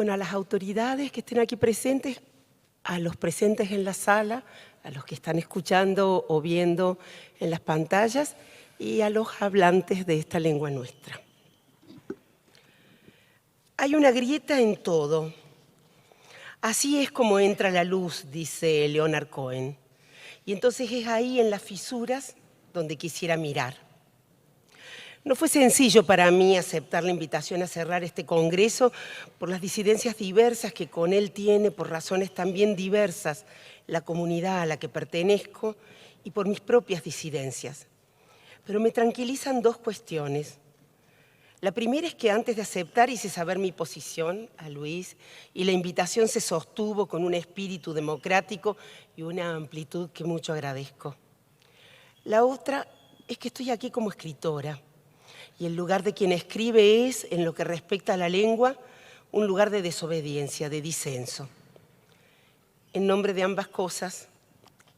Bueno, a las autoridades que estén aquí presentes, a los presentes en la sala, a los que están escuchando o viendo en las pantallas y a los hablantes de esta lengua nuestra. Hay una grieta en todo. Así es como entra la luz, dice Leonard Cohen. Y entonces es ahí en las fisuras donde quisiera mirar. No fue sencillo para mí aceptar la invitación a cerrar este congreso por las disidencias diversas que con él tiene, por razones también diversas, la comunidad a la que pertenezco y por mis propias disidencias. Pero me tranquilizan dos cuestiones. La primera es que antes de aceptar hice saber mi posición a Luis y la invitación se sostuvo con un espíritu democrático y una amplitud que mucho agradezco. La otra es que estoy aquí como escritora. Y el lugar de quien escribe es, en lo que respecta a la lengua, un lugar de desobediencia, de disenso. En nombre de ambas cosas,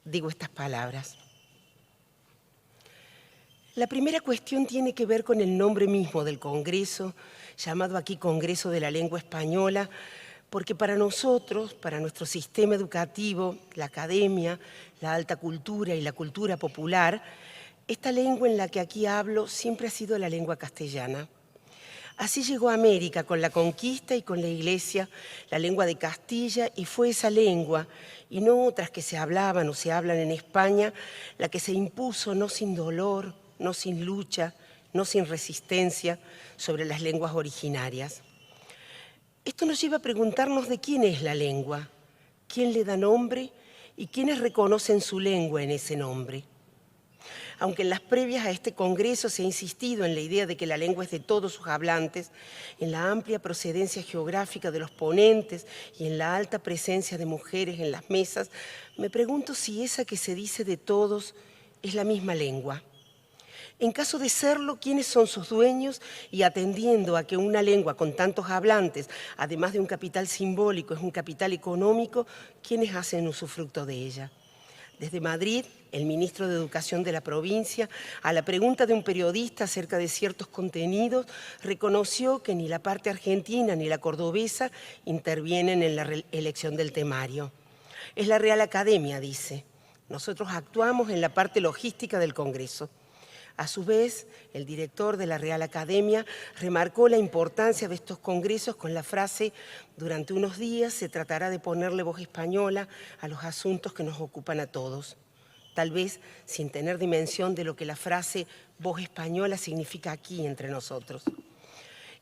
digo estas palabras. La primera cuestión tiene que ver con el nombre mismo del Congreso, llamado aquí Congreso de la Lengua Española, porque para nosotros, para nuestro sistema educativo, la academia, la alta cultura y la cultura popular, esta lengua en la que aquí hablo siempre ha sido la lengua castellana. Así llegó a América con la conquista y con la Iglesia, la lengua de Castilla, y fue esa lengua, y no otras que se hablaban o se hablan en España, la que se impuso no sin dolor, no sin lucha, no sin resistencia sobre las lenguas originarias. Esto nos lleva a preguntarnos de quién es la lengua, quién le da nombre y quiénes reconocen su lengua en ese nombre. Aunque en las previas a este congreso se ha insistido en la idea de que la lengua es de todos sus hablantes, en la amplia procedencia geográfica de los ponentes y en la alta presencia de mujeres en las mesas, me pregunto si esa que se dice de todos es la misma lengua. En caso de serlo, ¿quiénes son sus dueños? Y atendiendo a que una lengua con tantos hablantes, además de un capital simbólico, es un capital económico, ¿quiénes hacen usufructo de ella? Desde Madrid, el ministro de Educación de la provincia, a la pregunta de un periodista acerca de ciertos contenidos, reconoció que ni la parte argentina ni la cordobesa intervienen en la elección del temario. Es la Real Academia, dice. Nosotros actuamos en la parte logística del Congreso. A su vez, el director de la Real Academia remarcó la importancia de estos congresos con la frase: durante unos días se tratará de ponerle voz española a los asuntos que nos ocupan a todos. Tal vez sin tener dimensión de lo que la frase voz española significa aquí entre nosotros.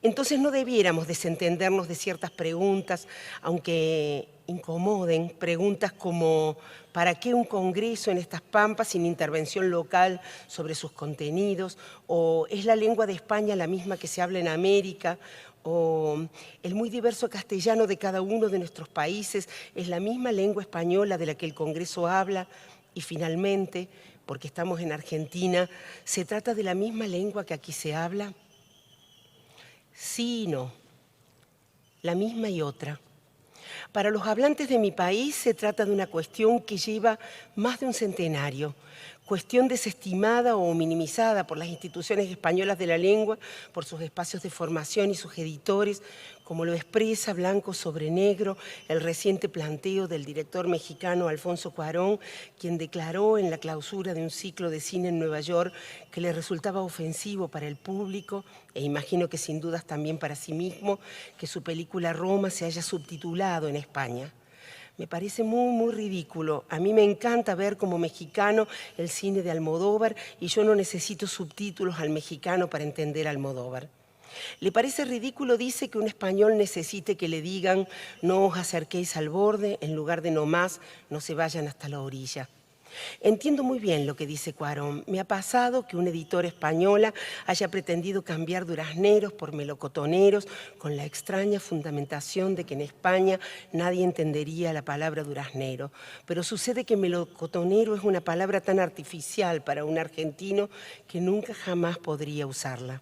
Entonces no debiéramos desentendernos de ciertas preguntas, aunque incomoden, preguntas como ¿para qué un congreso en estas pampas sin intervención local sobre sus contenidos? ¿O es la lengua de España la misma que se habla en América? ¿O el muy diverso castellano de cada uno de nuestros países es la misma lengua española de la que el congreso habla? Y finalmente, porque estamos en Argentina, ¿se trata de la misma lengua que aquí se habla? Sí y no, la misma y otra. Para los hablantes de mi país se trata de una cuestión que lleva más de un centenario, cuestión desestimada o minimizada por las instituciones españolas de la lengua, por sus espacios de formación y sus editores, como lo expresa blanco sobre negro el reciente planteo del director mexicano Alfonso Cuarón, quien declaró en la clausura de un ciclo de cine en Nueva York que le resultaba ofensivo para el público, e imagino que sin dudas también para sí mismo, que su película Roma se haya subtitulado en España. Me parece muy ridículo. A mí me encanta ver como mexicano el cine de Almodóvar y yo no necesito subtítulos al mexicano para entender a Almodóvar. ¿Le parece ridículo, dice, que un español necesite que le digan no os acerquéis al borde en lugar de no más, no se vayan hasta la orilla? Entiendo muy bien lo que dice Cuarón. Me ha pasado que una editora española haya pretendido cambiar durazneros por melocotoneros con la extraña fundamentación de que en España nadie entendería la palabra duraznero. Pero sucede que melocotonero es una palabra tan artificial para un argentino que nunca jamás podría usarla.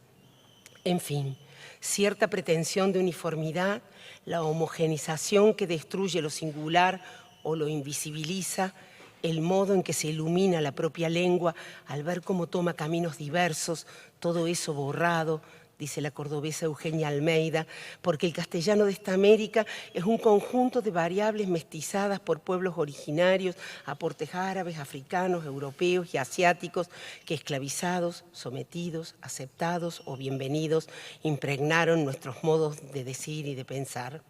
En fin, cierta pretensión de uniformidad, la homogenización que destruye lo singular o lo invisibiliza, el modo en que se ilumina la propia lengua al ver cómo toma caminos diversos, todo eso borrado, dice la cordobesa Eugenia Almeida, porque el castellano de esta América es un conjunto de variables mestizadas por pueblos originarios, aportes árabes, africanos, europeos y asiáticos que esclavizados, sometidos, aceptados o bienvenidos impregnaron nuestros modos de decir y de pensar.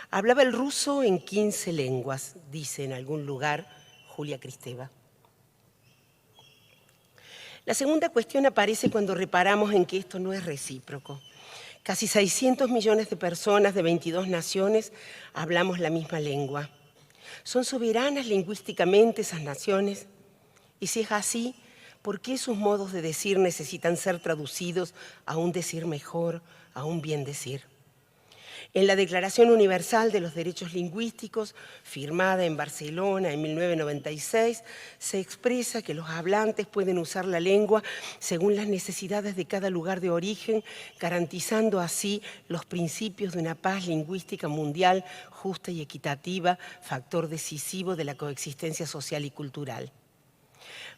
Hablaba el ruso en 15 lenguas, dice en algún lugar Julia Kristeva. La segunda cuestión aparece cuando reparamos en que esto no es recíproco. Casi 600 millones de personas de 22 naciones hablamos la misma lengua. ¿Son soberanas lingüísticamente esas naciones? Y si es así, ¿por qué sus modos de decir necesitan ser traducidos a un decir mejor, a un bien decir? En la Declaración Universal de los Derechos Lingüísticos, firmada en Barcelona en 1996, se expresa que los hablantes pueden usar la lengua según las necesidades de cada lugar de origen, garantizando así los principios de una paz lingüística mundial justa y equitativa, factor decisivo de la coexistencia social y cultural.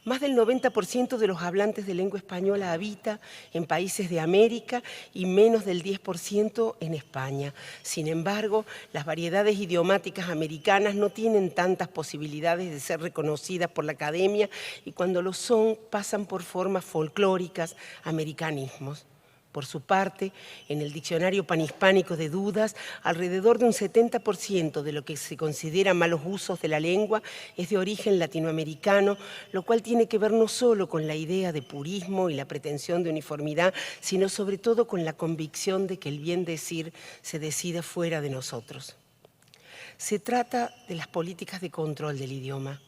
Más del 90% de los hablantes de lengua española habita en países de América y menos del 10% en España. Sin embargo, las variedades idiomáticas americanas no tienen tantas posibilidades de ser reconocidas por la academia y cuando lo son, pasan por formas folclóricas, americanismos. Por su parte, en el Diccionario Panhispánico de Dudas, alrededor de un 70% de lo que se considera malos usos de la lengua es de origen latinoamericano, lo cual tiene que ver no solo con la idea de purismo y la pretensión de uniformidad, sino sobre todo con la convicción de que el bien decir se decide fuera de nosotros. Se trata de las políticas de control del idioma,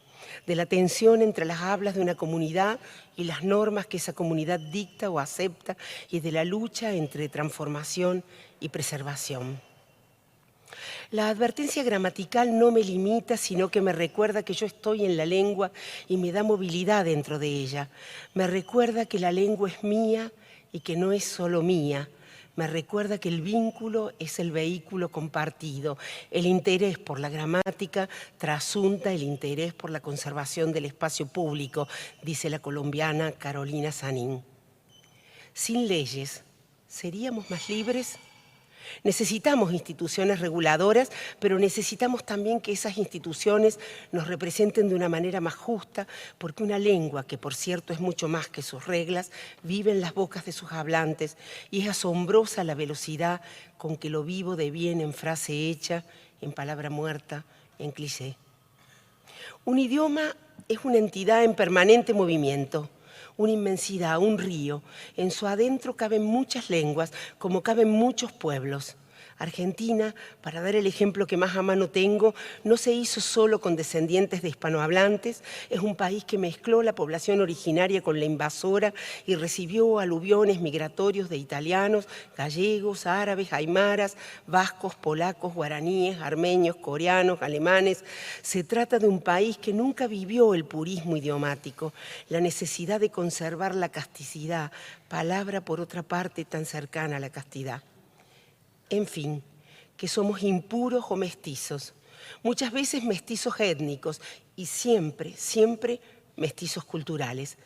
de la tensión entre las hablas de una comunidad y las normas que esa comunidad dicta o acepta y de la lucha entre transformación y preservación. La advertencia gramatical no me limita, sino que me recuerda que yo estoy en la lengua y me da movilidad dentro de ella. Me recuerda que la lengua es mía y que no es solo mía. Me recuerda que el vínculo es el vehículo compartido. El interés por la gramática trasunta el interés por la conservación del espacio público, dice la colombiana Carolina Sanín. Sin leyes, ¿seríamos más libres? Necesitamos instituciones reguladoras, pero necesitamos también que esas instituciones nos representen de una manera más justa, porque una lengua, que por cierto es mucho más que sus reglas, vive en las bocas de sus hablantes y es asombrosa la velocidad con que lo vivo deviene en frase hecha, en palabra muerta, en cliché. Un idioma es una entidad en permanente movimiento, una inmensidad, un río. En su adentro caben muchas lenguas, como caben muchos pueblos. Argentina, para dar el ejemplo que más a mano tengo, no se hizo solo con descendientes de hispanohablantes, es un país que mezcló la población originaria con la invasora y recibió aluviones migratorios de italianos, gallegos, árabes, aymaras, vascos, polacos, guaraníes, armenios, coreanos, alemanes. Se trata de un país que nunca vivió el purismo idiomático, la necesidad de conservar la casticidad, palabra por otra parte tan cercana a la castidad. En fin, que somos impuros o mestizos, muchas veces mestizos étnicos y siempre, siempre mestizos culturales,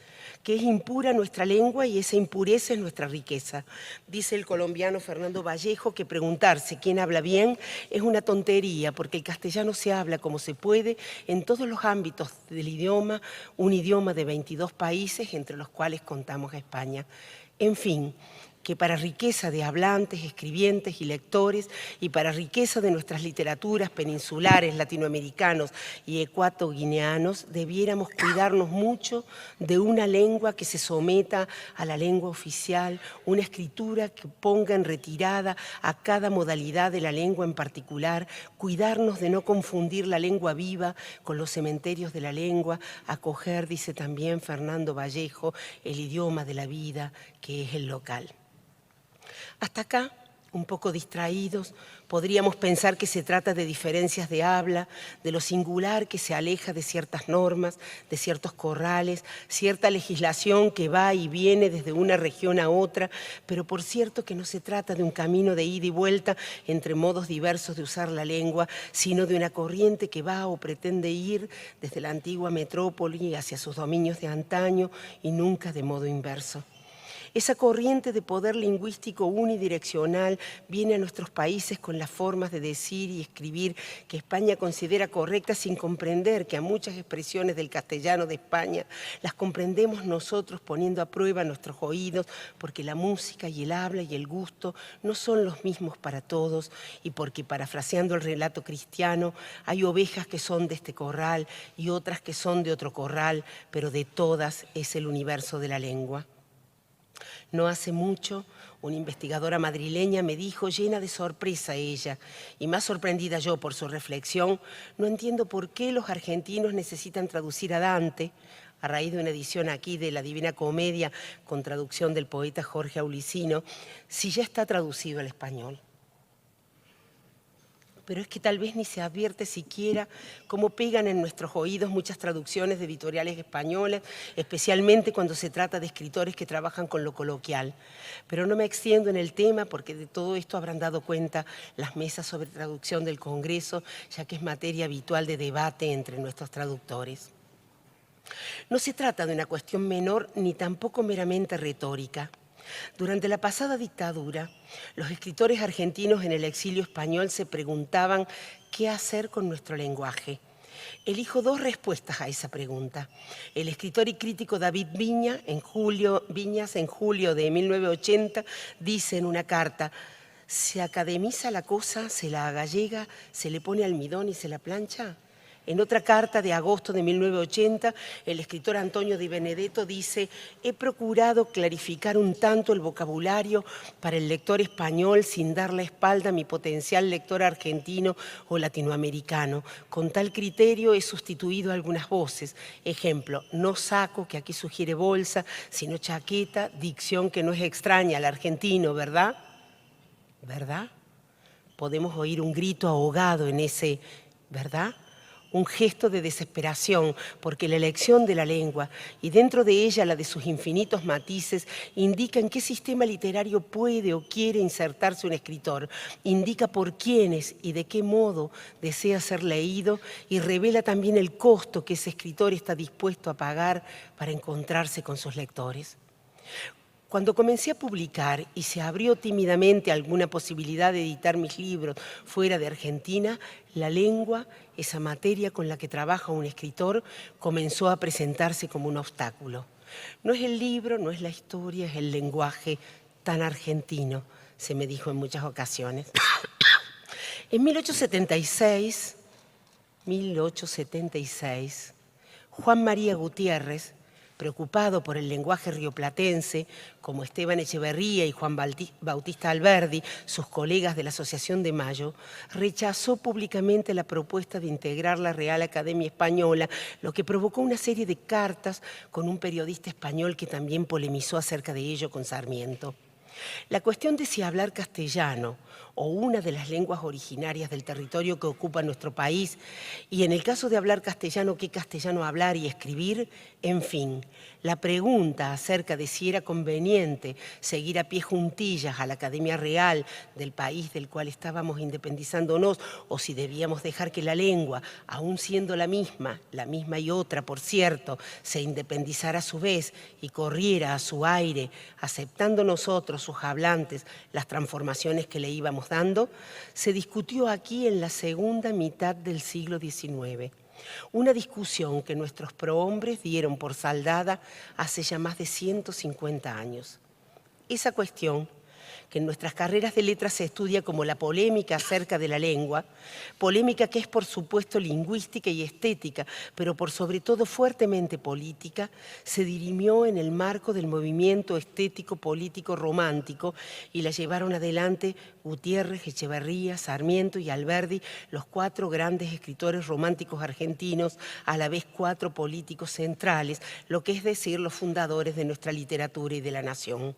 que es impura nuestra lengua y esa impureza es nuestra riqueza. Dice el colombiano Fernando Vallejo que preguntarse quién habla bien es una tontería, porque el castellano se habla como se puede en todos los ámbitos del idioma, un idioma de 22 países, entre los cuales contamos a España. En fin, que para riqueza de hablantes, escribientes y lectores y para riqueza de nuestras literaturas peninsulares, latinoamericanos y ecuatoguineanos, debiéramos cuidarnos mucho de una lengua que se someta a la lengua oficial, una escritura que ponga en retirada a cada modalidad de la lengua en particular, cuidarnos de no confundir la lengua viva con los cementerios de la lengua, acoger, dice también Fernando Vallejo, el idioma de la vida, que es el local. Hasta acá, un poco distraídos, podríamos pensar que se trata de diferencias de habla, de lo singular que se aleja de ciertas normas, de ciertos corrales, cierta legislación que va y viene desde una región a otra, pero por cierto que no se trata de un camino de ida y vuelta entre modos diversos de usar la lengua, sino de una corriente que va o pretende ir desde la antigua metrópoli hacia sus dominios de antaño y nunca de modo inverso. Esa corriente de poder lingüístico unidireccional viene a nuestros países con las formas de decir y escribir que España considera correctas, sin comprender que a muchas expresiones del castellano de España las comprendemos nosotros poniendo a prueba nuestros oídos, porque la música y el habla y el gusto no son los mismos para todos, y porque, parafraseando el relato cristiano, hay ovejas que son de este corral y otras que son de otro corral, pero de todas es el universo de la lengua. No hace mucho, una investigadora madrileña me dijo, llena de sorpresa ella, y más sorprendida yo por su reflexión, no entiendo por qué los argentinos necesitan traducir a Dante, a raíz de una edición aquí de la Divina Comedia con traducción del poeta Jorge Aulicino, si ya está traducido al español. Pero es que tal vez ni se advierte siquiera cómo pegan en nuestros oídos muchas traducciones de editoriales españolas, especialmente cuando se trata de escritores que trabajan con lo coloquial. Pero no me extiendo en el tema porque de todo esto habrán dado cuenta las mesas sobre traducción del Congreso, ya que es materia habitual de debate entre nuestros traductores. No se trata de una cuestión menor ni tampoco meramente retórica. Durante la pasada dictadura, los escritores argentinos en el exilio español se preguntaban qué hacer con nuestro lenguaje. Elijo dos respuestas a esa pregunta. El escritor y crítico David Viñas, en julio de 1980, dice en una carta: ¿se academiza la cosa, se la agallega, se le pone almidón y se la plancha? En otra carta de agosto de 1980, el escritor Antonio Di Benedetto dice: he procurado clarificar un tanto el vocabulario para el lector español sin dar la espalda a mi potencial lector argentino o latinoamericano. Con tal criterio he sustituido algunas voces. Ejemplo, no saco, que aquí sugiere bolsa, sino chaqueta, dicción que no es extraña al argentino, ¿verdad? ¿Verdad? Podemos oír un grito ahogado en ese ¿verdad? Un gesto de desesperación, porque la elección de la lengua y dentro de ella la de sus infinitos matices indica en qué sistema literario puede o quiere insertarse un escritor, indica por quiénes y de qué modo desea ser leído y revela también el costo que ese escritor está dispuesto a pagar para encontrarse con sus lectores. Cuando comencé a publicar y se abrió tímidamente alguna posibilidad de editar mis libros fuera de Argentina, la lengua, esa materia con la que trabaja un escritor, comenzó a presentarse como un obstáculo. No es el libro, no es la historia, es el lenguaje tan argentino, se me dijo en muchas ocasiones. En 1876, Juan María Gutiérrez, preocupado por el lenguaje rioplatense, como Esteban Echeverría y Juan Bautista Alberdi, sus colegas de la Asociación de Mayo, rechazó públicamente la propuesta de integrar la Real Academia Española, lo que provocó una serie de cartas con un periodista español que también polemizó acerca de ello con Sarmiento. La cuestión de si hablar castellano o una de las lenguas originarias del territorio que ocupa nuestro país, y en el caso de hablar castellano, qué castellano hablar y escribir, en fin, la pregunta acerca de si era conveniente seguir a pie juntillas a la Academia Real del país del cual estábamos independizándonos, o si debíamos dejar que la lengua, aun siendo la misma y otra, por cierto, se independizara a su vez y corriera a su aire, aceptando nosotros, sus hablantes, las transformaciones que le íbamos dando, se discutió aquí en la segunda mitad del siglo XIX. Una discusión que nuestros prohombres dieron por saldada hace ya más de 150 años. Esa cuestión, que en nuestras carreras de letras se estudia como la polémica acerca de la lengua, polémica que es por supuesto lingüística y estética, pero por sobre todo fuertemente política, se dirimió en el marco del movimiento estético político romántico y la llevaron adelante Gutiérrez, Echeverría, Sarmiento y Alberdi, los cuatro grandes escritores románticos argentinos, a la vez cuatro políticos centrales, lo que es decir, los fundadores de nuestra literatura y de la nación.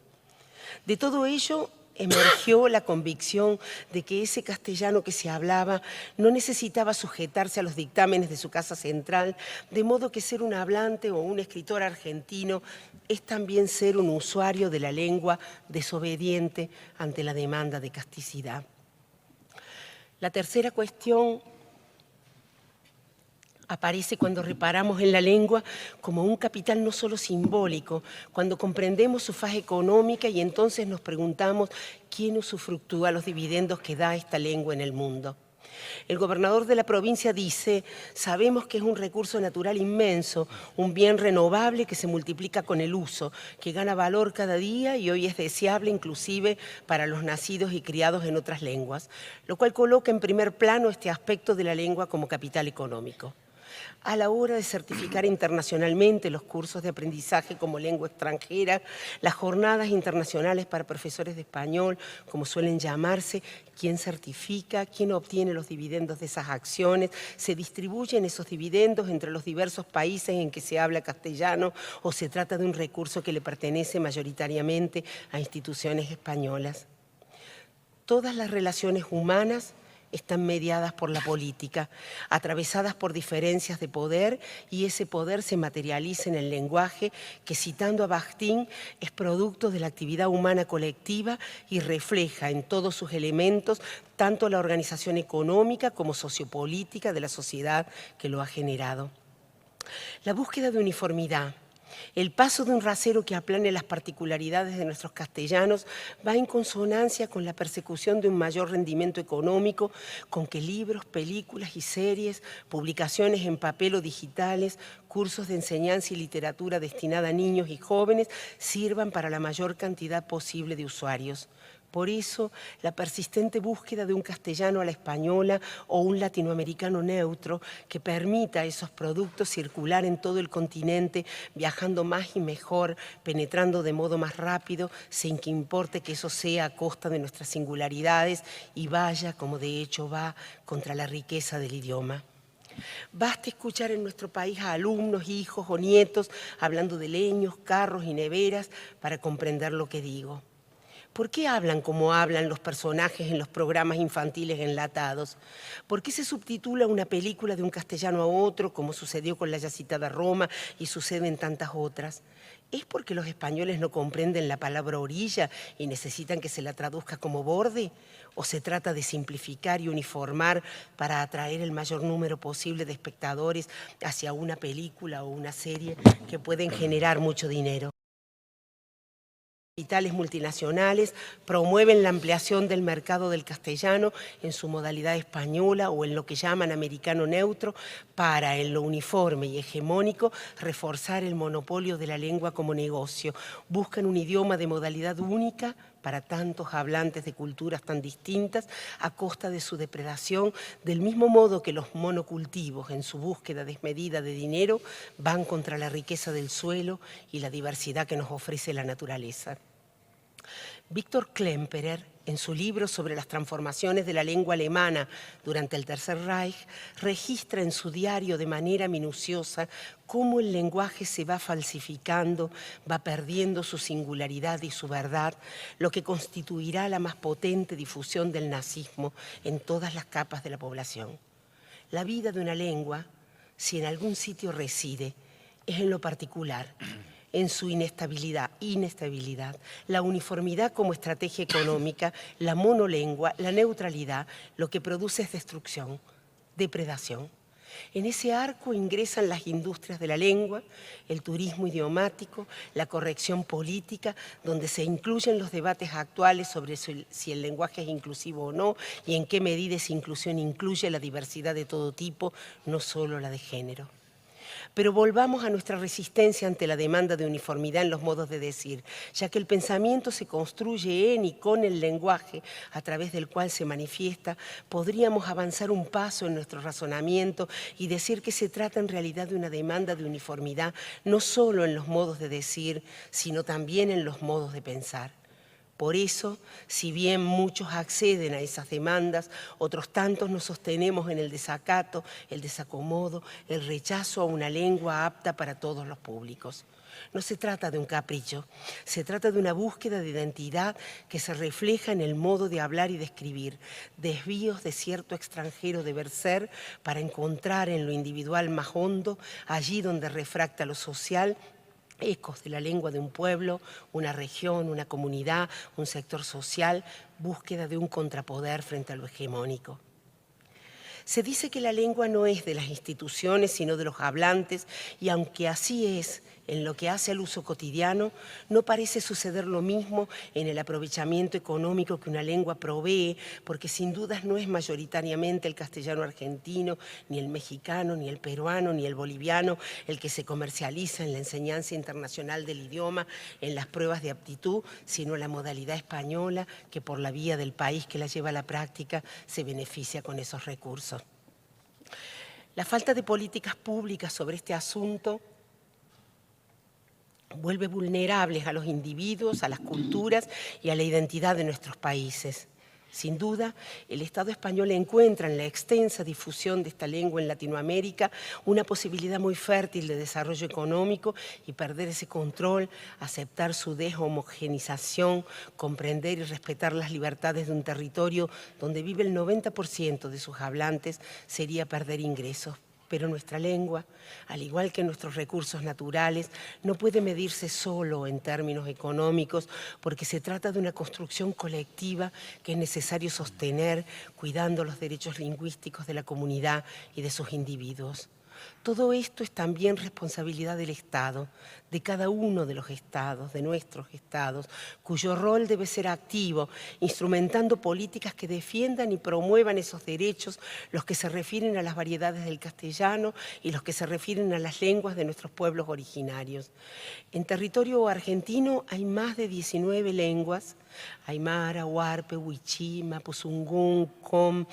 De todo ello emergió la convicción de que ese castellano que se hablaba no necesitaba sujetarse a los dictámenes de su casa central, de modo que ser un hablante o un escritor argentino es también ser un usuario de la lengua desobediente ante la demanda de casticidad. La tercera cuestión Aparece cuando reparamos en la lengua como un capital no solo simbólico, cuando comprendemos su faz económica y entonces nos preguntamos quién usufructúa los dividendos que da esta lengua en el mundo. El gobernador de la provincia dice: sabemos que es un recurso natural inmenso, un bien renovable que se multiplica con el uso, que gana valor cada día y hoy es deseable inclusive para los nacidos y criados en otras lenguas, lo cual coloca en primer plano este aspecto de la lengua como capital económico. A la hora de certificar internacionalmente los cursos de aprendizaje como lengua extranjera, las jornadas internacionales para profesores de español, como suelen llamarse, quién certifica, quién obtiene los dividendos de esas acciones, se distribuyen esos dividendos entre los diversos países en que se habla castellano o se trata de un recurso que le pertenece mayoritariamente a instituciones españolas. Todas las relaciones humanas están mediadas por la política, atravesadas por diferencias de poder, y ese poder se materializa en el lenguaje que, citando a Bakhtin, es producto de la actividad humana colectiva y refleja en todos sus elementos tanto la organización económica como sociopolítica de la sociedad que lo ha generado. La búsqueda de uniformidad, el paso de un rasero que aplane las particularidades de nuestros castellanos va en consonancia con la persecución de un mayor rendimiento económico, con que libros, películas y series, publicaciones en papel o digitales, cursos de enseñanza y literatura destinada a niños y jóvenes sirvan para la mayor cantidad posible de usuarios. Por eso, la persistente búsqueda de un castellano a la española o un latinoamericano neutro que permita a esos productos circular en todo el continente, viajando más y mejor, penetrando de modo más rápido, sin que importe que eso sea a costa de nuestras singularidades y vaya, como de hecho va, contra la riqueza del idioma. Basta escuchar en nuestro país a alumnos, hijos o nietos hablando de leños, carros y neveras para comprender lo que digo. ¿Por qué hablan como hablan los personajes en los programas infantiles enlatados? ¿Por qué se subtitula una película de un castellano a otro, como sucedió con la ya citada Roma y sucede en tantas otras? ¿Es porque los españoles no comprenden la palabra orilla y necesitan que se la traduzca como borde? ¿O se trata de simplificar y uniformar para atraer el mayor número posible de espectadores hacia una película o una serie que pueden generar mucho dinero? Capitales multinacionales promueven la ampliación del mercado del castellano en su modalidad española o en lo que llaman americano neutro para, en lo uniforme y hegemónico, reforzar el monopolio de la lengua como negocio. Buscan un idioma de modalidad única para tantos hablantes de culturas tan distintas a costa de su depredación, del mismo modo que los monocultivos en su búsqueda desmedida de dinero van contra la riqueza del suelo y la diversidad que nos ofrece la naturaleza. Víctor Klemperer, en su libro sobre las transformaciones de la lengua alemana durante el Tercer Reich, registra en su diario de manera minuciosa cómo el lenguaje se va falsificando, va perdiendo su singularidad y su verdad, lo que constituirá la más potente difusión del nazismo en todas las capas de la población. La vida de una lengua, si en algún sitio reside, es en lo particular, en su inestabilidad, la uniformidad como estrategia económica, la monolengua, la neutralidad, lo que produce es destrucción, depredación. En ese arco ingresan las industrias de la lengua, el turismo idiomático, la corrección política, donde se incluyen los debates actuales sobre si el lenguaje es inclusivo o no y en qué medida esa inclusión incluye la diversidad de todo tipo, no solo la de género. Pero volvamos a nuestra resistencia ante la demanda de uniformidad en los modos de decir, ya que el pensamiento se construye en y con el lenguaje a través del cual se manifiesta, podríamos avanzar un paso en nuestro razonamiento y decir que se trata en realidad de una demanda de uniformidad, no solo en los modos de decir, sino también en los modos de pensar. Por eso, si bien muchos acceden a esas demandas, otros tantos nos sostenemos en el desacato, el desacomodo, el rechazo a una lengua apta para todos los públicos. No se trata de un capricho, se trata de una búsqueda de identidad que se refleja en el modo de hablar y de escribir, desvíos de cierto extranjero deber ser para encontrar en lo individual más hondo, allí donde refracta lo social, ecos de la lengua de un pueblo, una región, una comunidad, un sector social, búsqueda de un contrapoder frente a lo hegemónico. Se dice que la lengua no es de las instituciones, sino de los hablantes, y aunque así es, en lo que hace al uso cotidiano, no parece suceder lo mismo en el aprovechamiento económico que una lengua provee, porque sin dudas no es mayoritariamente el castellano argentino, ni el mexicano, ni el peruano, ni el boliviano el que se comercializa en la enseñanza internacional del idioma, en las pruebas de aptitud, sino la modalidad española que por la vía del país que la lleva a la práctica se beneficia con esos recursos. La falta de políticas públicas sobre este asunto vuelve vulnerables a los individuos, a las culturas y a la identidad de nuestros países. Sin duda, el Estado español encuentra en la extensa difusión de esta lengua en Latinoamérica una posibilidad muy fértil de desarrollo económico y perder ese control, aceptar su deshomogenización, comprender y respetar las libertades de un territorio donde vive el 90% de sus hablantes sería perder ingresos. Pero nuestra lengua, al igual que nuestros recursos naturales, no puede medirse solo en términos económicos porque se trata de una construcción colectiva que es necesario sostener cuidando los derechos lingüísticos de la comunidad y de sus individuos. Todo esto es también responsabilidad del Estado, de cada uno de los estados, de nuestros estados, cuyo rol debe ser activo, instrumentando políticas que defiendan y promuevan esos derechos, los que se refieren a las variedades del castellano y los que se refieren a las lenguas de nuestros pueblos originarios. En territorio argentino hay más de 19 lenguas, aymara, huarpe, huichí, mapuzungún, com,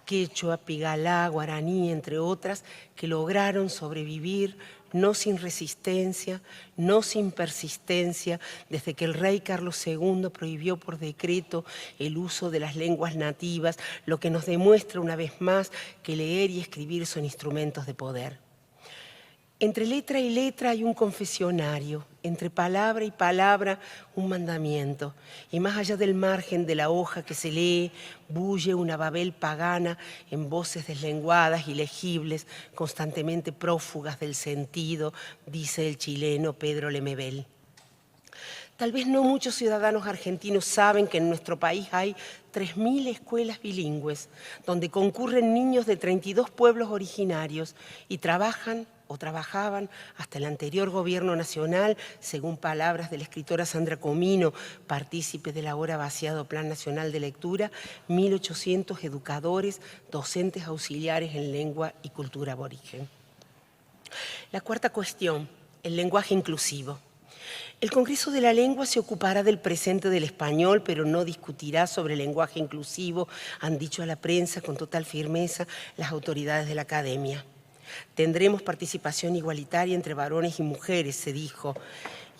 quechua, pigalá, guaraní, entre otras, que lograron sobrevivir no sin resistencia, no sin persistencia, desde que el rey Carlos II prohibió por decreto el uso de las lenguas nativas, lo que nos demuestra una vez más que leer y escribir son instrumentos de poder. Entre letra y letra hay un confesionario, entre palabra y palabra un mandamiento, y más allá del margen de la hoja que se lee, bulle una Babel pagana en voces deslenguadas y legibles, constantemente prófugas del sentido, dice el chileno Pedro Lemebel. Tal vez no muchos ciudadanos argentinos saben que en nuestro país hay 3.000 escuelas bilingües, donde concurren niños de 32 pueblos originarios y trabajan o trabajaban hasta el anterior gobierno nacional, según palabras de la escritora Sandra Comino, partícipe del ahora vaciado Plan Nacional de Lectura, 1.800 educadores, docentes auxiliares en lengua y cultura aborigen. La cuarta cuestión, el lenguaje inclusivo. El Congreso de la Lengua se ocupará del presente del español, pero no discutirá sobre el lenguaje inclusivo, han dicho a la prensa con total firmeza las autoridades de la academia. Tendremos participación igualitaria entre varones y mujeres, se dijo.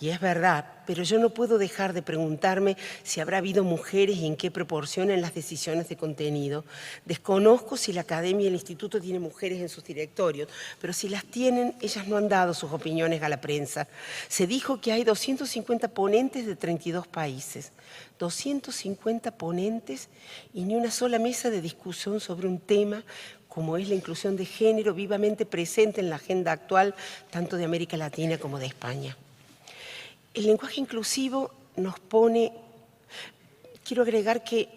Y es verdad, pero yo no puedo dejar de preguntarme si habrá habido mujeres y en qué proporción en las decisiones de contenido. Desconozco si la Academia y el Instituto tienen mujeres en sus directorios, pero si las tienen, ellas no han dado sus opiniones a la prensa. Se dijo que hay 250 ponentes de 32 países. 250 ponentes y ni una sola mesa de discusión sobre un tema como es la inclusión de género vivamente presente en la agenda actual, tanto de América Latina como de España. El lenguaje inclusivo nos pone, quiero agregar que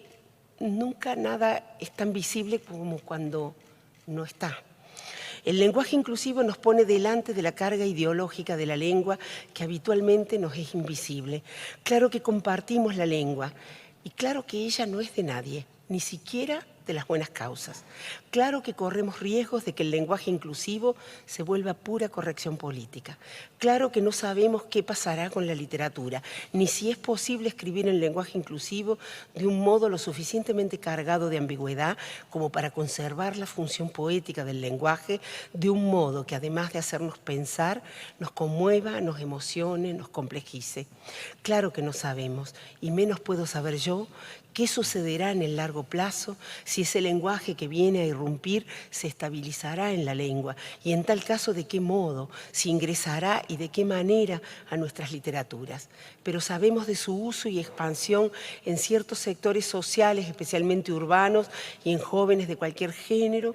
nunca nada es tan visible como cuando no está. El lenguaje inclusivo nos pone delante de la carga ideológica de la lengua que habitualmente nos es invisible. Claro que compartimos la lengua y claro que ella no es de nadie, ni siquiera de las buenas causas. Claro que corremos riesgos de que el lenguaje inclusivo se vuelva pura corrección política. Claro que no sabemos qué pasará con la literatura, ni si es posible escribir en lenguaje inclusivo de un modo lo suficientemente cargado de ambigüedad como para conservar la función poética del lenguaje de un modo que además de hacernos pensar, nos conmueva, nos emocione, nos complejice. Claro que no sabemos, y menos puedo saber yo, ¿qué sucederá en el largo plazo si ese lenguaje que viene a irrumpir se estabilizará en la lengua? Y en tal caso, ¿de qué modo? Si ingresará y de qué manera a nuestras literaturas. Pero sabemos de su uso y expansión en ciertos sectores sociales, especialmente urbanos y en jóvenes de cualquier género,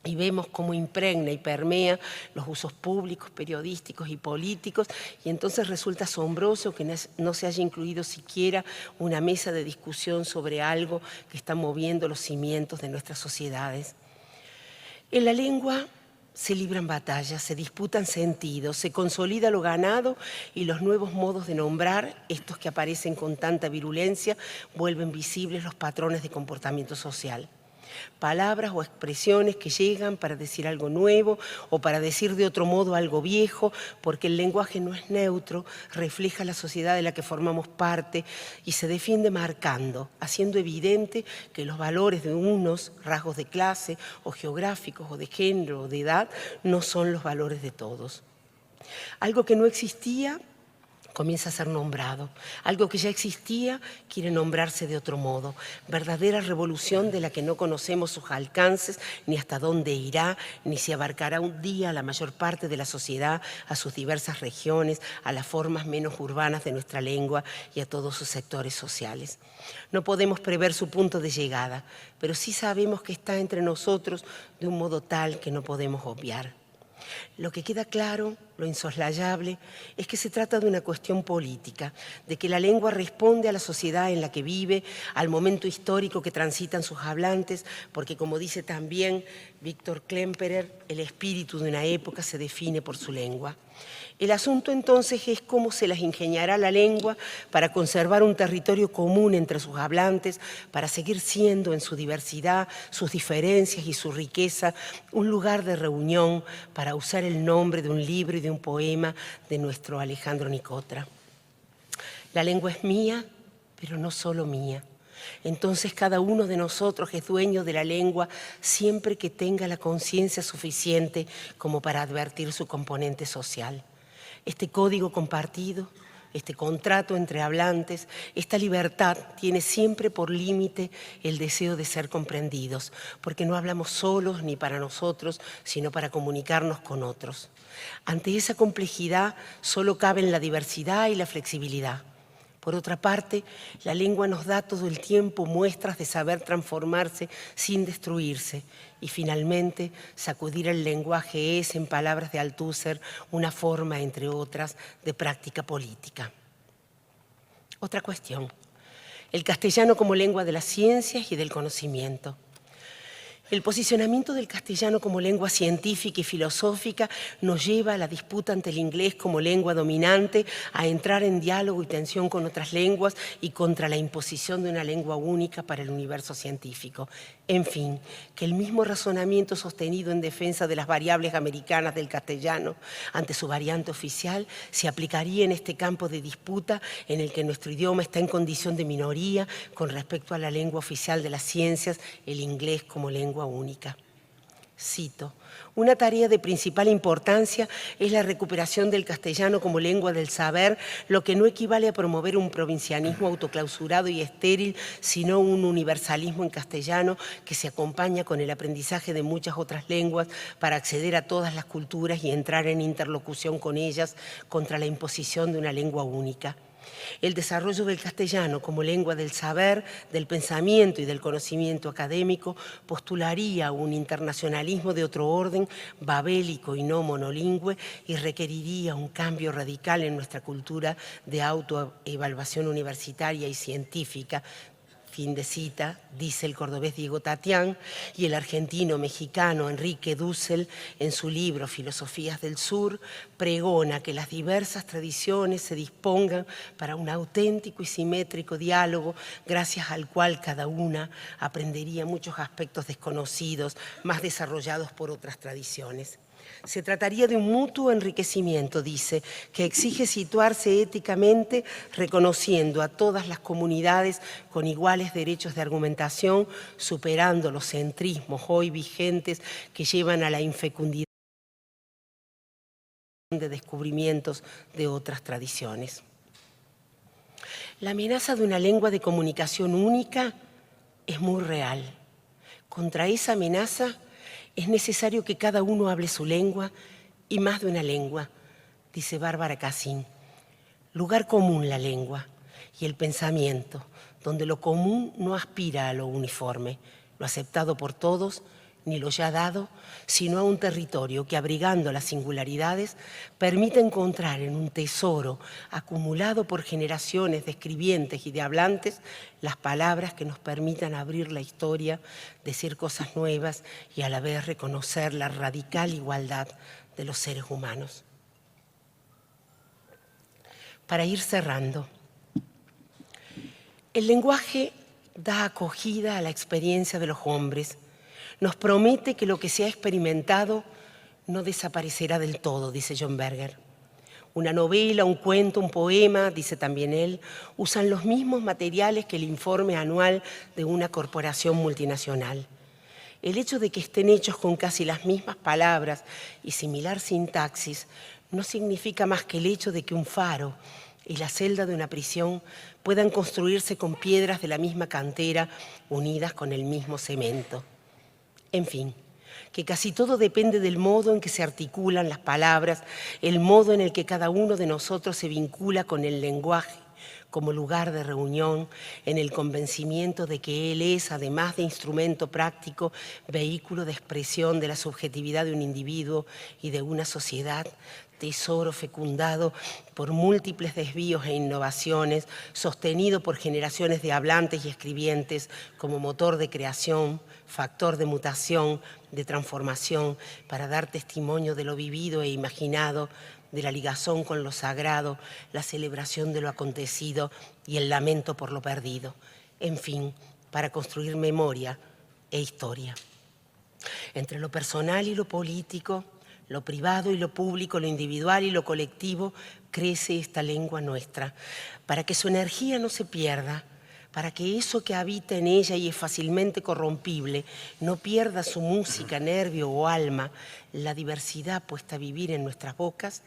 y vemos cómo impregna y permea los usos públicos, periodísticos y políticos, y entonces resulta asombroso que no se haya incluido siquiera una mesa de discusión sobre algo que está moviendo los cimientos de nuestras sociedades. En la lengua se libran batallas, se disputan sentidos, se consolida lo ganado y los nuevos modos de nombrar, estos que aparecen con tanta virulencia, vuelven visibles los patrones de comportamiento social. Palabras o expresiones que llegan para decir algo nuevo o para decir de otro modo algo viejo, porque el lenguaje no es neutro, refleja la sociedad de la que formamos parte y se defiende marcando, haciendo evidente que los valores de unos, rasgos de clase o geográficos o de género o de edad, no son los valores de todos. Algo que no existía comienza a ser nombrado. Algo que ya existía quiere nombrarse de otro modo. Verdadera revolución de la que no conocemos sus alcances, ni hasta dónde irá, ni si abarcará un día a la mayor parte de la sociedad, a sus diversas regiones, a las formas menos urbanas de nuestra lengua y a todos sus sectores sociales. No podemos prever su punto de llegada, pero sí sabemos que está entre nosotros de un modo tal que no podemos obviar. Lo que queda claro, lo insoslayable, es que se trata de una cuestión política, de que la lengua responde a la sociedad en la que vive, al momento histórico que transitan sus hablantes, porque como dice también Víctor Klemperer, el espíritu de una época se define por su lengua. El asunto entonces es cómo se las ingeniará la lengua para conservar un territorio común entre sus hablantes, para seguir siendo en su diversidad, sus diferencias y su riqueza, un lugar de reunión, para usar el nombre de un libro y de un poema de nuestro Alejandro Nicotra. La lengua es mía, pero no solo mía. Entonces cada uno de nosotros es dueño de la lengua siempre que tenga la conciencia suficiente como para advertir su componente social. Este código compartido, este contrato entre hablantes, esta libertad tiene siempre por límite el deseo de ser comprendidos, porque no hablamos solos ni para nosotros, sino para comunicarnos con otros. Ante esa complejidad solo caben la diversidad y la flexibilidad. Por otra parte, la lengua nos da todo el tiempo muestras de saber transformarse sin destruirse. Y finalmente, sacudir el lenguaje es, en palabras de Althusser, una forma, entre otras, de práctica política. Otra cuestión, el castellano como lengua de las ciencias y del conocimiento. El posicionamiento del castellano como lengua científica y filosófica nos lleva a la disputa ante el inglés como lengua dominante, a entrar en diálogo y tensión con otras lenguas y contra la imposición de una lengua única para el universo científico. En fin, que el mismo razonamiento sostenido en defensa de las variables americanas del castellano ante su variante oficial se aplicaría en este campo de disputa en el que nuestro idioma está en condición de minoría con respecto a la lengua oficial de las ciencias, el inglés como lengua única. Cito, una tarea de principal importancia es la recuperación del castellano como lengua del saber, lo que no equivale a promover un provincianismo autoclausurado y estéril, sino un universalismo en castellano que se acompaña con el aprendizaje de muchas otras lenguas para acceder a todas las culturas y entrar en interlocución con ellas contra la imposición de una lengua única. El desarrollo del castellano como lengua del saber, del pensamiento y del conocimiento académico postularía un internacionalismo de otro orden, babélico y no monolingüe, y requeriría un cambio radical en nuestra cultura de autoevaluación universitaria y científica. Fin de cita, dice el cordobés Diego Tatián, y el argentino-mexicano Enrique Dussel, en su libro Filosofías del Sur, pregona que las diversas tradiciones se dispongan para un auténtico y simétrico diálogo, gracias al cual cada una aprendería muchos aspectos desconocidos, más desarrollados por otras tradiciones. Se trataría de un mutuo enriquecimiento, dice, que exige situarse éticamente reconociendo a todas las comunidades con iguales derechos de argumentación, superando los centrismos hoy vigentes que llevan a la infecundidad de descubrimientos de otras tradiciones. La amenaza de una lengua de comunicación única es muy real. Contra esa amenaza es necesario que cada uno hable su lengua y más de una lengua, dice Bárbara Cassin. Lugar común la lengua y el pensamiento, donde lo común no aspira a lo uniforme, lo aceptado por todos ni lo ya dado, sino a un territorio que, abrigando las singularidades, permite encontrar en un tesoro acumulado por generaciones de escribientes y de hablantes las palabras que nos permitan abrir la historia, decir cosas nuevas y a la vez reconocer la radical igualdad de los seres humanos. Para ir cerrando, el lenguaje da acogida a la experiencia de los hombres. Nos promete que lo que se ha experimentado no desaparecerá del todo, dice John Berger. Una novela, un cuento, un poema, dice también él, usan los mismos materiales que el informe anual de una corporación multinacional. El hecho de que estén hechos con casi las mismas palabras y similar sintaxis no significa más que el hecho de que un faro y la celda de una prisión puedan construirse con piedras de la misma cantera unidas con el mismo cemento. En fin, que casi todo depende del modo en que se articulan las palabras, el modo en el que cada uno de nosotros se vincula con el lenguaje como lugar de reunión, en el convencimiento de que él es, además de instrumento práctico, vehículo de expresión de la subjetividad de un individuo y de una sociedad, tesoro fecundado por múltiples desvíos e innovaciones, sostenido por generaciones de hablantes y escribientes como motor de creación, factor de mutación, de transformación, para dar testimonio de lo vivido e imaginado, de la ligazón con lo sagrado, la celebración de lo acontecido y el lamento por lo perdido. En fin, para construir memoria e historia. Entre lo personal y lo político, lo privado y lo público, lo individual y lo colectivo, crece esta lengua nuestra, para que su energía no se pierda, para que eso que habita en ella y es fácilmente corrompible no pierda su música, nervio o alma, la diversidad puesta a vivir en nuestras bocas.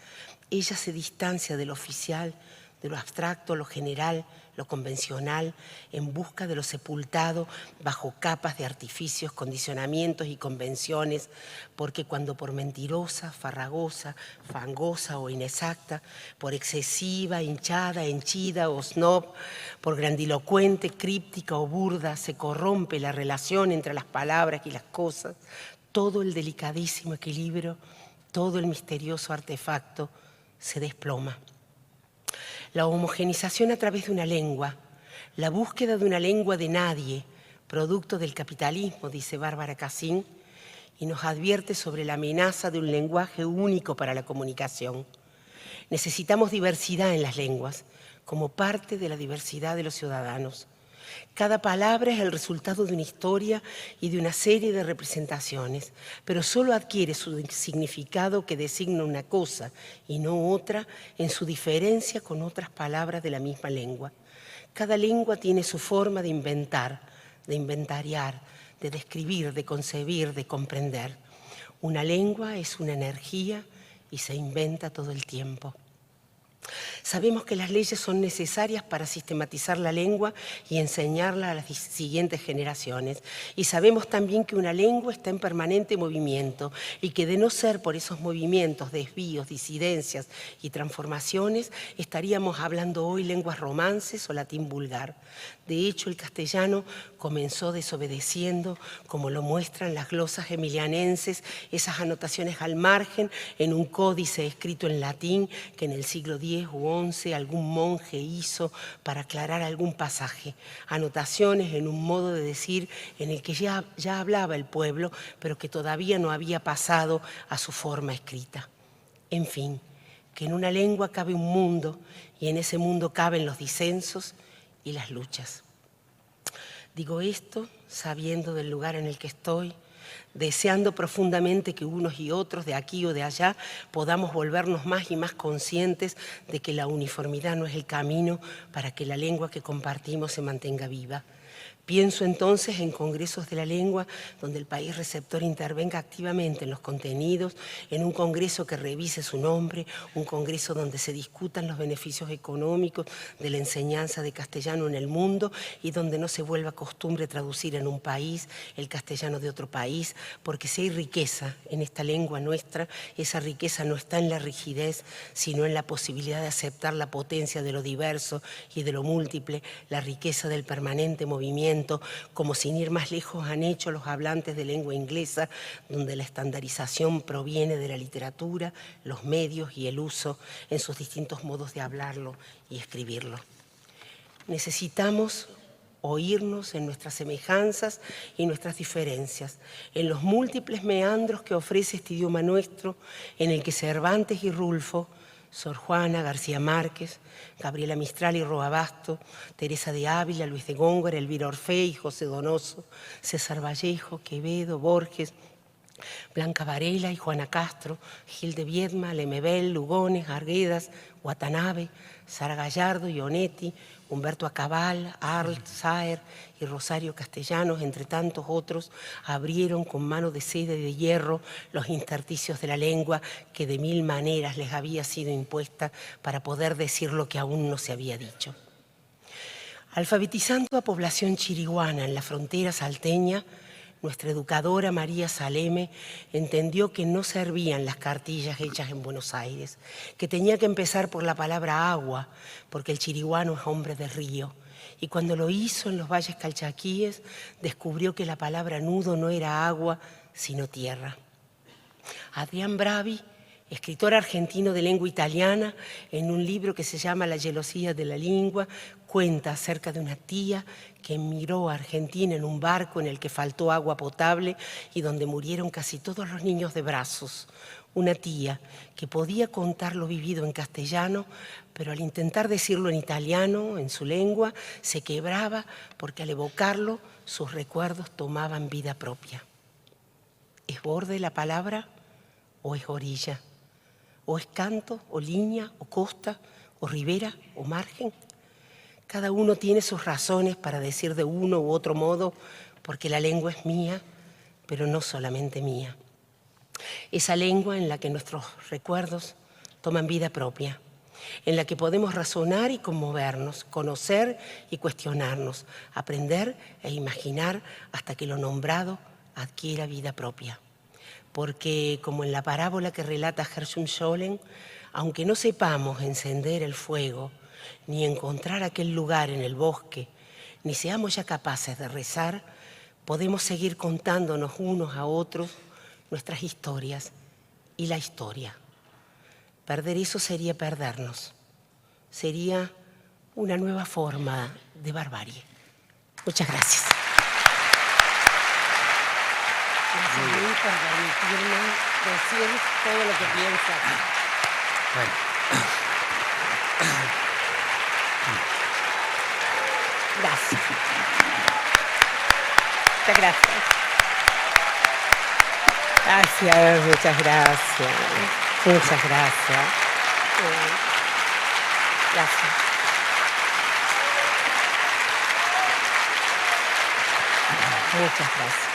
Ella se distancia de lo oficial, de lo abstracto, lo general, lo convencional, en busca de lo sepultado bajo capas de artificios, condicionamientos y convenciones, porque cuando por mentirosa, farragosa, fangosa o inexacta, por excesiva, hinchada, henchida o snob, por grandilocuente, críptica o burda, se corrompe la relación entre las palabras y las cosas, todo el delicadísimo equilibrio, todo el misterioso artefacto se desploma. La homogenización a través de una lengua, la búsqueda de una lengua de nadie, producto del capitalismo, dice Bárbara Cassin, y nos advierte sobre la amenaza de un lenguaje único para la comunicación. Necesitamos diversidad en las lenguas, como parte de la diversidad de los ciudadanos. Cada palabra es el resultado de una historia y de una serie de representaciones, pero solo adquiere su significado que designa una cosa y no otra en su diferencia con otras palabras de la misma lengua. Cada lengua tiene su forma de inventar, de inventariar, de describir, de concebir, de comprender. Una lengua es una energía y se inventa todo el tiempo. Sabemos que las leyes son necesarias para sistematizar la lengua y enseñarla a las siguientes generaciones. Y sabemos también que una lengua está en permanente movimiento y que de no ser por esos movimientos, desvíos, disidencias y transformaciones, estaríamos hablando hoy lenguas romances o latín vulgar. De hecho, el castellano comenzó desobedeciendo, como lo muestran las glosas emilianenses, esas anotaciones al margen en un códice escrito en latín que en el siglo X u XI algún monje hizo para aclarar algún pasaje. Anotaciones en un modo de decir en el que ya hablaba el pueblo, pero que todavía no había pasado a su forma escrita. En fin, que en una lengua cabe un mundo y en ese mundo caben los disensos y las luchas. Digo esto sabiendo del lugar en el que estoy, deseando profundamente que unos y otros de aquí o de allá podamos volvernos más y más conscientes de que la uniformidad no es el camino para que la lengua que compartimos se mantenga viva. Pienso entonces en congresos de la lengua donde el país receptor intervenga activamente en los contenidos, en un congreso que revise su nombre, un congreso donde se discutan los beneficios económicos de la enseñanza de castellano en el mundo y donde no se vuelva costumbre traducir en un país el castellano de otro país, porque si hay riqueza en esta lengua nuestra, esa riqueza no está en la rigidez, sino en la posibilidad de aceptar la potencia de lo diverso y de lo múltiple, la riqueza del permanente movimiento, conocimiento, como sin ir más lejos han hecho los hablantes de lengua inglesa, donde la estandarización proviene de la literatura, los medios y el uso en sus distintos modos de hablarlo y escribirlo. Necesitamos oírnos en nuestras semejanzas y nuestras diferencias, en los múltiples meandros que ofrece este idioma nuestro, en el que Cervantes y Rulfo, Sor Juana, García Márquez, Gabriela Mistral y Roa Basto, Teresa de Ávila, Luis de Góngora, Elvira Orfei, José Donoso, César Vallejo, Quevedo, Borges, Blanca Varela y Juana Castro, Gil de Viedma, Lemebel, Lugones, Arguedas, Watanabe, Sara Gallardo, Ionetti, Humberto Acabal, Arlt, Saer y Rosario Castellanos, entre tantos otros, abrieron con mano de seda y de hierro los intersticios de la lengua que de mil maneras les había sido impuesta para poder decir lo que aún no se había dicho. Alfabetizando a población chiriguana en la frontera salteña, nuestra educadora María Saleme entendió que no servían las cartillas hechas en Buenos Aires, que tenía que empezar por la palabra agua, porque el chiriguano es hombre de río. Y cuando lo hizo en los valles calchaquíes, descubrió que la palabra nudo no era agua, sino tierra. Adrián Bravi, escritor argentino de lengua italiana, en un libro que se llama La gelosía de la lengua, cuenta acerca de una tía que emigró a Argentina en un barco en el que faltó agua potable y donde murieron casi todos los niños de brazos. Una tía que podía contar lo vivido en castellano, pero al intentar decirlo en italiano, en su lengua, se quebraba porque al evocarlo sus recuerdos tomaban vida propia. ¿Es borde la palabra o es orilla? ¿O es canto, o línea, o costa, o ribera, o margen? Cada uno tiene sus razones para decir de uno u otro modo, porque la lengua es mía, pero no solamente mía. Esa lengua en la que nuestros recuerdos toman vida propia, en la que podemos razonar y conmovernos, conocer y cuestionarnos, aprender e imaginar hasta que lo nombrado adquiera vida propia. Porque, como en la parábola que relata Gershom Scholem, aunque no sepamos encender el fuego, ni encontrar aquel lugar en el bosque, ni seamos ya capaces de rezar, podemos seguir contándonos unos a otros nuestras historias y la historia. Perder eso sería perdernos, sería una nueva forma de barbarie. Muchas gracias. Gracias a mí por permitirme decir todo lo que pienso. Bueno. Gracias. Muchas gracias. Gracias, muchas gracias. Muchas gracias. Gracias. Muchas gracias.